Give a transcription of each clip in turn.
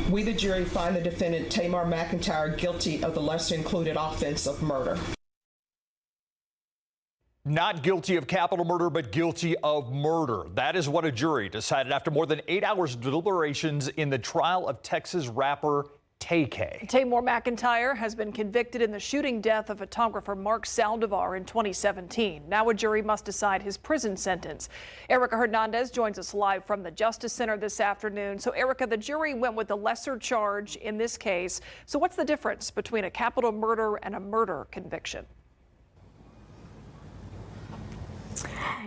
We, the jury, find the defendant Tamar McIntyre guilty of the lesser included offense of murder. Not guilty of capital murder, but guilty of murder. That is what a jury decided after more than 8 hours of deliberations in the trial of Texas rapper Tay-K. Tamar McIntyre has been convicted in the shooting death of photographer Mark Saldivar in 2017. Now a jury must decide his prison sentence. Erica Hernandez joins us live from the Justice Center this afternoon. So Erica, the jury went with the lesser charge in this case. So what's the difference between a capital murder and a murder conviction?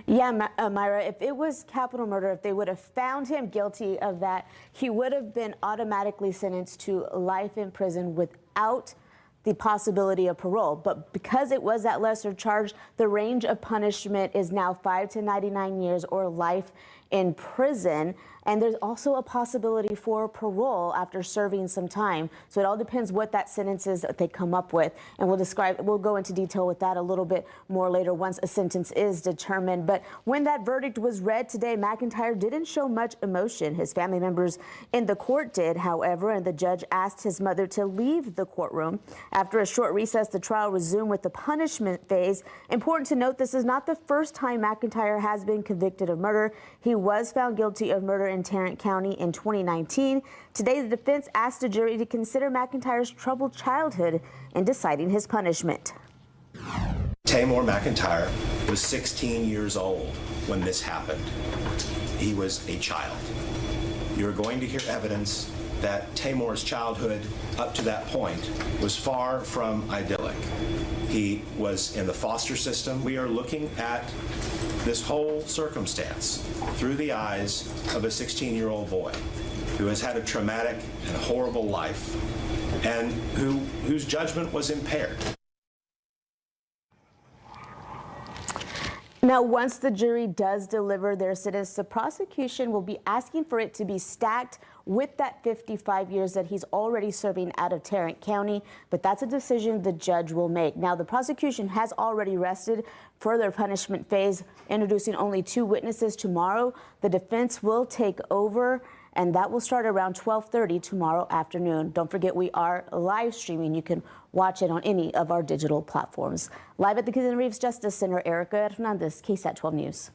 Yeah, Myra, if it was capital murder, if they would have found him guilty of that, he would have been automatically sentenced to life in prison without the possibility of parole. But because it was that lesser charge, the range of punishment is now 5 to 99 years or life in prison. And there's also a possibility for parole after serving some time. So it all depends what that sentence is that they come up with. And we'll go into detail with that a little bit more later once a sentence is determined. But when that verdict was read today, McIntyre didn't show much emotion. His family members in the court did, however, and the judge asked his mother to leave the courtroom. After a short recess, the trial resumed with the punishment phase. Important to note, this is not the first time McIntyre has been convicted of murder. He was found guilty of murder in Tarrant County in 2019. Today, the defense asked the jury to consider McIntyre's troubled childhood in deciding his punishment. Tamar McIntyre was 16 years old when this happened. He was a child. You're going to hear evidence that Tamar's childhood up to that point was far from idyllic. He was in the foster system. We are looking at this whole circumstance through the eyes of a 16-year-old boy who has had a traumatic and horrible life and whose judgment was impaired. Now, once the jury does deliver their sentence, the prosecution will be asking for it to be stacked with that 55 years that he's already serving out of Tarrant County, but that's a decision the judge will make. Now, the prosecution has already rested for their punishment phase, introducing only 2 witnesses tomorrow. The defense will take over, and that will start around 12:30 tomorrow afternoon. Don't forget, we are live streaming. You can watch it on any of our digital platforms. Live at the Kenan Reeves Justice Center, Erica Hernandez, KSAT 12 News.